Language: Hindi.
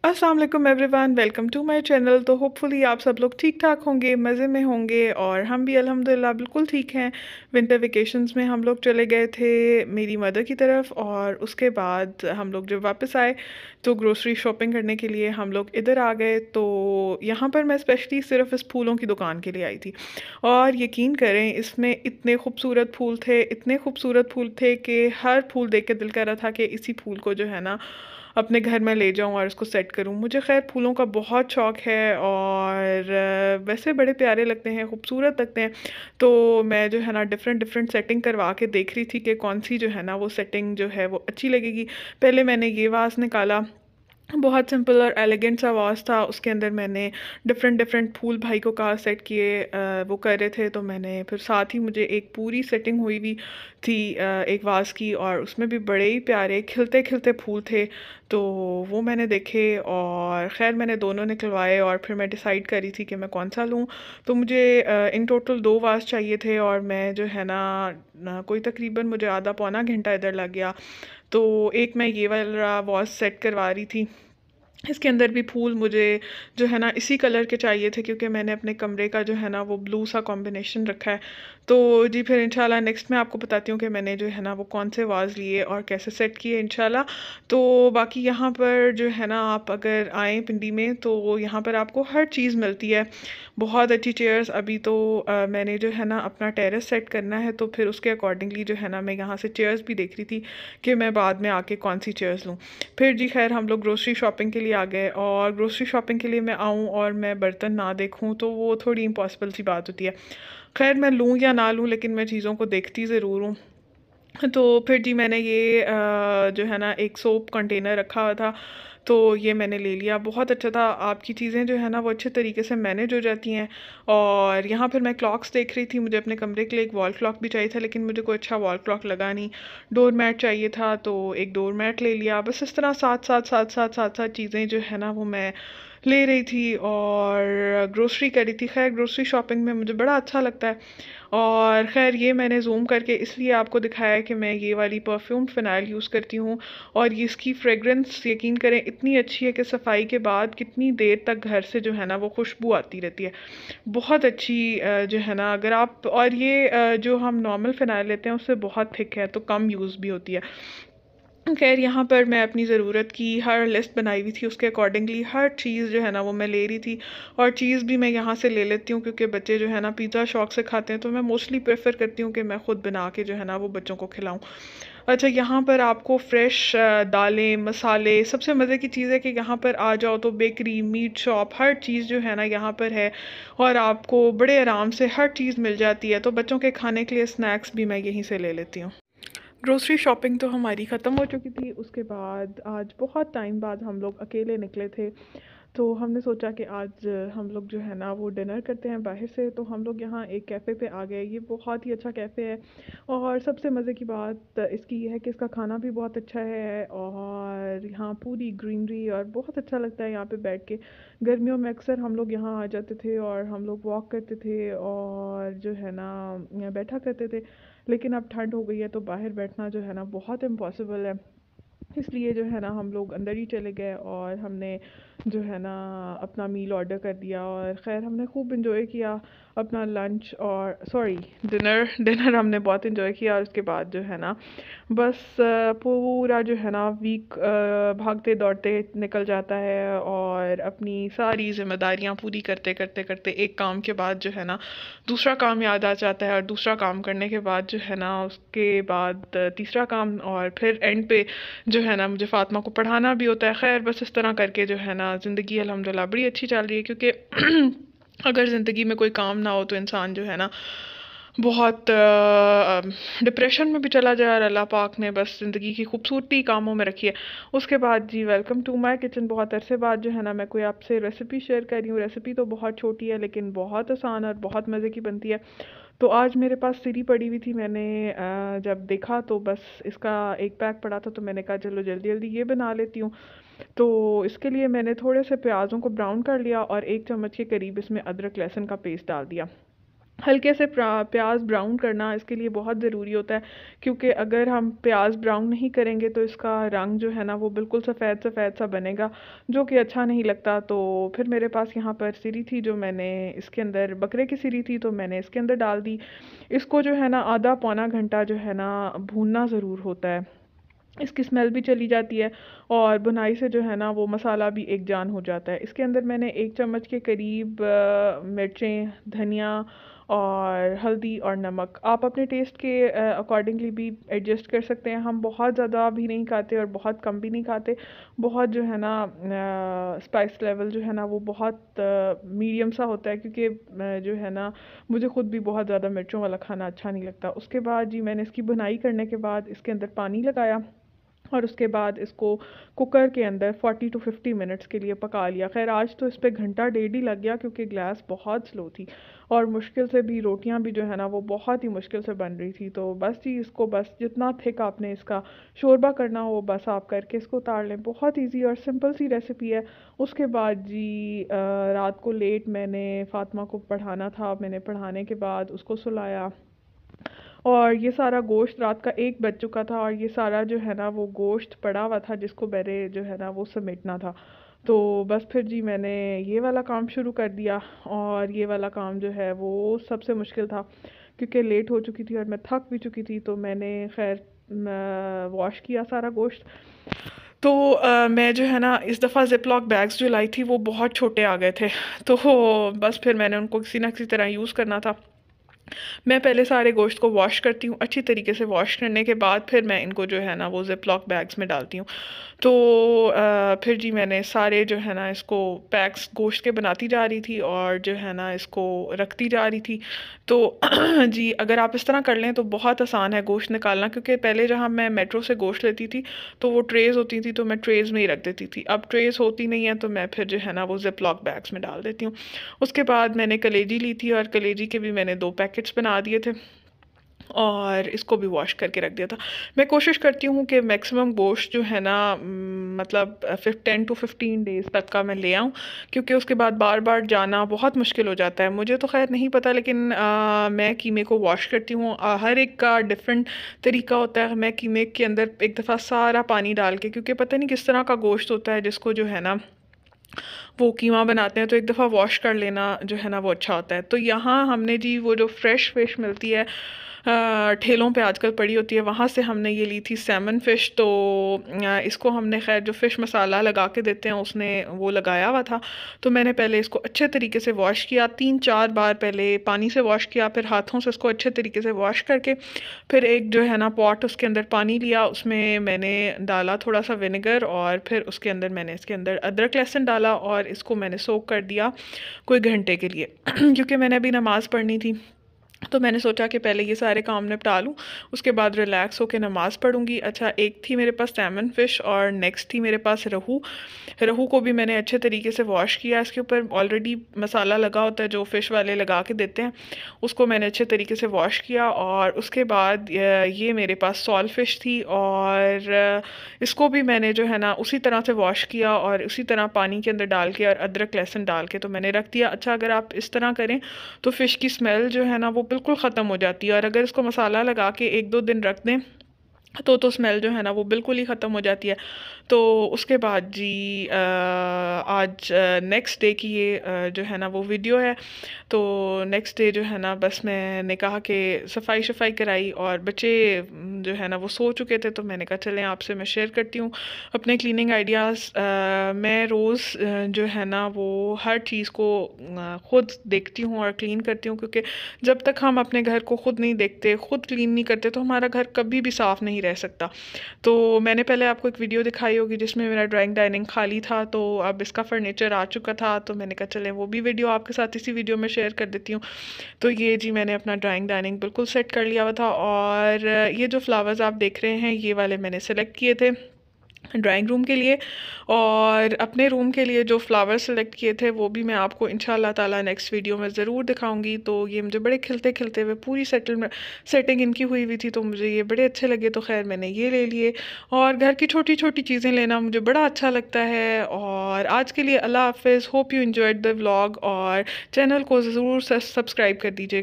अस्सलाम वालेकुम everyone, welcome to my channel. तो होपफुली आप सब लोग ठीक ठाक होंगे, मज़े में होंगे और हम भी अल्हम्दुलिल्लाह बिल्कुल ठीक हैं। विंटर वेकेशंस में हम लोग चले गए थे मेरी मदर की तरफ और उसके बाद हम लोग जब वापस आए तो ग्रोसरी शॉपिंग करने के लिए हम लोग इधर आ गए। तो यहाँ पर मैं स्पेशली सिर्फ इस फूलों की दुकान के लिए आई थी और यकीन करें इसमें इतने खूबसूरत फूल थे, इतने खूबसूरत फूल थे कि हर फूल देख के दिल कर रहा था कि इसी फूल को जो है ना अपने घर में ले जाऊँ और उसको सेट करूँ। मुझे ख़ैर फूलों का बहुत शौक़ है और वैसे बड़े प्यारे लगते हैं, खूबसूरत लगते हैं। तो मैं जो है ना डिफ़रेंट डिफ़रेंट सेटिंग करवा के देख रही थी कि कौन-सी जो है ना वो सेटिंग जो है वो अच्छी लगेगी। पहले मैंने ये वाज़ निकाला, बहुत सिंपल और एलिगेंट सा वाज़ था। उसके अंदर मैंने डिफ़रेंट डिफ़रेंट फूल भाई को कहा सेट किए, वो कर रहे थे तो मैंने फिर साथ ही मुझे एक पूरी सेटिंग हुई हुई थी एक वाज़ की और उसमें भी बड़े ही प्यारे खिलते-खिलते फूल थे। तो वो मैंने देखे और ख़ैर मैंने दोनों निकलवाए और फिर मैं डिसाइड कर रही थी कि मैं कौन-सा लूँ। तो मुझे इन टोटल 2 वाज़ चाहिए थे और मैं जो है ना कोई तकरीबन मुझे आधा पौना घंटा इधर लग गया। तो एक मैं ये वाला वाज़ सेट करवा रही थी। इसके अंदर भी फूल मुझे जो है ना इसी कलर के चाहिए थे क्योंकि मैंने अपने कमरे का जो है ना वो ब्लू सा कॉम्बिनेशन रखा है। तो जी फिर इंशाल्लाह नेक्स्ट मैं आपको बताती हूँ कि मैंने जो है ना वो कौन से वाज़ लिए और कैसे सेट किए इंशाल्लाह। तो बाकी यहाँ पर जो है ना आप अगर आएँ पिंडी में तो यहाँ पर आपको हर चीज़ मिलती है। बहुत अच्छी चेयर्स अभी तो मैंने जो है ना अपना टेरेस सेट करना है तो फिर उसके अकॉर्डिंगली जो है ना मैं यहाँ से चेयर्स भी देख रही थी कि मैं बाद में आके कौन-सी चेयर्स लूँ। फिर जी खैर हम लोग ग्रोसरी शॉपिंग के लिए आ गए और ग्रोसरी शॉपिंग के लिए मैं आऊँ और मैं बर्तन ना देखूँ तो वो थोड़ी इम्पॉसिबल सी बात होती है। खैर मैं लूँ या ना लूँ लेकिन मैं चीज़ों को देखती ज़रूर हूँ। तो फिर जी मैंने ये जो है ना एक सोप कंटेनर रखा हुआ था, तो ये मैंने ले लिया। बहुत अच्छा था, आपकी चीज़ें जो है ना वो अच्छे तरीके से मैनेज हो जाती हैं। और यहाँ फिर मैं क्लॉक्स देख रही थी, मुझे अपने कमरे के लिए एक वॉल क्लॉक भी चाहिए था लेकिन मुझे कोई अच्छा वॉल क्लॉक लगा नहीं। डोर मैट चाहिए था तो एक डोर मैट ले लिया। बस इस तरह साथ-साथ चीज़ें जो है ना वो मैं ले रही थी और ग्रोसरी कर रही थी। ख़ैर ग्रोसरी शॉपिंग में मुझे बड़ा अच्छा लगता है और ख़ैर ये मैंने ज़ूम करके इसलिए आपको दिखाया है कि मैं ये वाली परफ्यूम्ड फ़िनाइल यूज़ करती हूँ और ये इसकी फ्रेग्रेंस यकीन करें इतनी अच्छी है कि सफाई के बाद कितनी देर तक घर से जो है ना वो खुशबू आती रहती है। बहुत अच्छी जो है ना अगर आप और ये जो हम नॉर्मल फ़िनाइल लेते हैं उससे बहुत थिक है तो कम यूज़ भी होती है। ख़ैर यहाँ पर मैं अपनी ज़रूरत की हर लिस्ट बनाई हुई थी, उसके अकॉर्डिंगली हर चीज़ जो है ना वो मैं ले रही थी और चीज़ भी मैं यहाँ से ले लेती हूँ क्योंकि बच्चे जो है ना पिज़्ज़ा शौक से खाते हैं तो मैं मोस्टली प्रेफ़र करती हूँ कि मैं खुद बना के जो है ना वो बच्चों को खिलाऊँ। अच्छा यहाँ पर आपको फ्रेश दालें, मसाले सबसे मज़े की चीज़ है कि यहाँ पर आ जाओ तो बेकरी, मीट शॉप हर चीज़ जो है ना यहाँ पर है और आपको बड़े आराम से हर चीज़ मिल जाती है। तो बच्चों के खाने के लिए स्नैक्स भी मैं यहीं से ले लेती हूँ। ग्रोसरी शॉपिंग तो हमारी ख़त्म हो चुकी थी, उसके बाद आज बहुत टाइम बाद हम लोग अकेले निकले थे। तो हमने सोचा कि आज हम लोग जो है ना वो डिनर करते हैं बाहर से, तो हम लोग यहाँ एक कैफ़े पे आ गए। ये बहुत ही अच्छा कैफ़े है और सबसे मज़े की बात इसकी ये है कि इसका खाना भी बहुत अच्छा है और यहाँ पूरी ग्रीनरी और बहुत अच्छा लगता है यहाँ पे बैठ के। गर्मियों में अक्सर हम लोग यहाँ आ जाते थे और हम लोग वॉक करते थे और जो है ना यहाँ बैठा करते थे। लेकिन अब ठंड हो गई है तो बाहर बैठना जो है ना बहुत इम्पॉसिबल है। इसलिए जो है ना हम लोग अंदर ही चले गए और हमने जो है ना अपना मील ऑर्डर कर दिया और ख़ैर हमने खूब एंजॉय किया अपना लंच और सॉरी डिनर डिनर हमने बहुत एंजॉय किया और उसके बाद जो है ना बस पूरा जो है ना वीक भागते दौड़ते निकल जाता है और अपनी सारी जिम्मेदारियां पूरी करते करते करते एक काम के बाद जो है ना दूसरा काम याद आ जाता है और दूसरा काम करने के बाद जो है ना उसके बाद तीसरा काम और फिर एंड पे जो है ना मुझे फ़ातिमा को पढ़ाना भी होता है। ख़ैर बस इस तरह करके जो है ना ज़िंदगी अल्हम्दुलिल्लाह बड़ी अच्छी चल रही है क्योंकि अगर ज़िंदगी में कोई काम ना हो तो इंसान जो है ना बहुत डिप्रेशन में भी चला जाए और अल्लाह पाक ने बस ज़िंदगी की खूबसूरती कामों में रखी है। उसके बाद जी वेलकम टू माय किचन। बहुत अरसे बाद जो है ना मैं कोई आपसे रेसिपी शेयर कर रही हूँ। रेसिपी तो बहुत छोटी है लेकिन बहुत आसान और बहुत मज़े की बनती है। तो आज मेरे पास सिरी पड़ी हुई थी, मैंने जब देखा तो बस इसका एक पैक पड़ा था तो मैंने कहा चलो जल्दी जल्दी ये बना लेती हूँ। तो इसके लिए मैंने थोड़े से प्याज़ों को ब्राउन कर लिया और 1 चम्मच के करीब इसमें अदरक लहसुन का पेस्ट डाल दिया। हल्के से प्याज ब्राउन करना इसके लिए बहुत ज़रूरी होता है, क्योंकि अगर हम प्याज ब्राउन नहीं करेंगे तो इसका रंग जो है ना वो बिल्कुल सफ़ेद सफ़ेद सा बनेगा, जो कि अच्छा नहीं लगता। तो फिर मेरे पास यहाँ पर सिरी थी, जो मैंने इसके अंदर, बकरे की सिरी थी, तो मैंने इसके अंदर डाल दी। इसको जो है ना आधा पौना घंटा जो है ना भूनना ज़रूर होता है, इसकी स्मेल भी चली जाती है और बुनाई से जो है ना वो मसाला भी एक जान हो जाता है। इसके अंदर मैंने 1 चम्मच के करीब मिर्चें, धनिया और हल्दी और नमक, आप अपने टेस्ट के अकॉर्डिंगली भी एडजस्ट कर सकते हैं। हम बहुत ज़्यादा भी नहीं खाते और बहुत कम भी नहीं खाते। बहुत जो है ना स्पाइस लेवल जो है ना वो बहुत मीडियम सा होता है, क्योंकि जो है ना मुझे ख़ुद भी बहुत ज़्यादा मिर्चों वाला खाना अच्छा नहीं लगता। उसके बाद जी मैंने इसकी बुनाई करने के बाद इसके अंदर पानी लगाया और उसके बाद इसको कुकर के अंदर 40 टू 50 मिनट्स के लिए पका लिया। खैर आज तो इस पे घंटा डेढ़ ही लग गया, क्योंकि गैस बहुत स्लो थी और मुश्किल से भी रोटियां भी जो है ना वो बहुत ही मुश्किल से बन रही थी। तो बस जी इसको बस जितना थिक आपने इसका शोरबा करना हो बस आप करके इसको उतार लें। बहुत इजी और सिंपल सी रेसिपी है। उसके बाद जी रात को लेट मैंने फ़ातिमा को पढ़ाना था, मैंने पढ़ाने के बाद उसको सुलाया और ये सारा गोश्त रात का 1 बज चुका था और ये सारा जो है ना वो गोश्त पड़ा हुआ था, जिसको मैंने जो है ना वो समेटना था। तो बस फिर जी मैंने ये वाला काम शुरू कर दिया और ये वाला काम जो है वो सबसे मुश्किल था, क्योंकि लेट हो चुकी थी और मैं थक भी चुकी थी। तो मैंने खैर वॉश किया सारा गोश्त। तो मैं जो है ना इस दफ़ा ज़िपलॉक बैग्स जो लाई थी वो बहुत छोटे आ गए थे, तो बस फिर मैंने उनको किसी ना किसी तरह यूज़ करना था। मैं पहले सारे गोश्त को वॉश करती हूँ, अच्छी तरीके से वॉश करने के बाद फिर मैं इनको जो है ना वो ज़िपलॉक बैग्स में डालती हूँ। तो फिर जी मैंने सारे जो है ना इसको पैक्स गोश्त के बनाती जा रही थी और जो है ना इसको रखती जा रही थी। तो जी अगर आप इस तरह कर लें तो बहुत आसान है गोश्त निकालना, क्योंकि पहले जहाँ मैं मेट्रो से गोश्त लेती थी तो वो ट्रेज़ होती थी, तो मैं ट्रेज़ में ही रख देती थी। अब ट्रेज़ होती नहीं है तो मैं फिर जो है ना वो ज़िपलॉक बैग्स में डाल देती हूँ। उसके बाद मैंने कलेजी ली थी और कलेजी के भी मैंने 2 पैकेट्स बना दिए थे और इसको भी वॉश करके रख दिया था। मैं कोशिश करती हूँ कि मैक्सिमम गोश्त जो है ना मतलब 10 टू 15 डेज़ तक का मैं ले आऊँ, क्योंकि उसके बाद बार-बार जाना बहुत मुश्किल हो जाता है। मुझे तो ख़ैर नहीं पता, लेकिन मैं कीमे को वॉश करती हूँ। हर एक का डिफ़रेंट तरीका होता है। मैं कीमे के अंदर एक दफ़ा सारा पानी डाल के, क्योंकि पता नहीं किस तरह का गोश्त होता है जिसको जो है ना वो कीमा बनाते हैं, तो एक दफ़ा वॉश कर लेना जो है ना वो अच्छा होता है। तो यहाँ हमने जी वो जो फ्रेश फ़िश मिलती है ठेलों पे आजकल पड़ी होती है, वहाँ से हमने ये ली थी सैमन फ़िश। तो इसको हमने खैर जो फ़िश मसाला लगा के देते हैं उसने वो लगाया हुआ था। तो मैंने पहले इसको अच्छे तरीके से वॉश किया, 3-4 बार पहले पानी से वॉश किया, फिर हाथों से इसको अच्छे तरीके से वॉश करके फिर एक जो है ना पॉट उसके अंदर पानी लिया, उसमें मैंने डाला थोड़ा सा विनेगर और फिर उसके अंदर मैंने इसके अंदर अदरक लहसुन डाला और इसको मैंने सोक कर दिया कोई घंटे के लिए क्योंकि मैंने अभी नमाज़ पढ़नी थी। तो मैंने सोचा कि पहले ये सारे काम निपटा लूँ, उसके बाद रिलैक्स होकर नमाज़ पढ़ूँगी। अच्छा, एक थी मेरे पास सैमन फ़िश और नेक्स्ट थी मेरे पास रहू। रहू को भी मैंने अच्छे तरीके से वॉश किया। इसके ऊपर ऑलरेडी मसाला लगा होता है जो फ़िश वाले लगा के देते हैं, उसको मैंने अच्छे तरीके से वॉश किया। और उसके बाद ये मेरे पास सॉल फ़िश थी और इसको भी मैंने जो है ना उसी तरह से वॉश किया और उसी तरह पानी के अंदर डाल के और अदरक लहसुन डाल के तो मैंने रख दिया। अच्छा, अगर आप इस तरह करें तो फ़िश की स्मेल जो है ना वो बिल्कुल ख़त्म हो जाती है, और अगर इसको मसाला लगा के 1-2 दिन रख दें तो स्मेल जो है ना वो बिल्कुल ही ख़त्म हो जाती है। तो उसके बाद जी आज नेक्स्ट डे की ये जो है ना वो वीडियो है। तो नेक्स्ट डे जो है ना बस मैंने कहा कि सफाई कराई और बच्चे जो है ना वो सो चुके थे, तो मैंने कहा चलें आपसे मैं शेयर करती हूँ अपने क्लीनिंग आइडियाज़। मैं रोज़ जो है ना वो हर चीज़ को ख़ुद देखती हूँ और क्लीन करती हूँ, क्योंकि जब तक हम अपने घर को ख़ुद नहीं देखते, ख़ुद क्लीन नहीं करते, तो हमारा घर कभी भी साफ़ नहीं रह सकता। तो मैंने पहले आपको एक वीडियो दिखाई होगी जिसमें मेरा ड्राइंग डाइनिंग खाली था, तो अब इसका फर्नीचर आ चुका था, तो मैंने कहा चलें वो भी वीडियो आपके साथ इसी वीडियो में शेयर कर देती हूँ। तो ये जी मैंने अपना ड्राइंग डाइनिंग बिल्कुल सेट कर लिया हुआ था, और ये जो फ्लावर्स आप देख रहे हैं ये वाले मैंने सेलेक्ट किए थे ड्राइंग रूम के लिए, और अपने रूम के लिए जो फ्लावर सेलेक्ट किए थे वो भी मैं आपको इंशाल्लाह ताला नेक्स्ट वीडियो में ज़रूर दिखाऊंगी। तो ये मुझे बड़े खिलते खिलते हुए पूरी सेटिंग इनकी हुई थी, तो मुझे ये बड़े अच्छे लगे, तो खैर मैंने ये ले लिए। और घर की छोटी छोटी चीज़ें लेना मुझे बड़ा अच्छा लगता है। और आज के लिए अल्लाह हाफ़िज़। Hope you enjoyed the vlog, और चैनल को ज़रूर सब्सक्राइब कर दीजिए।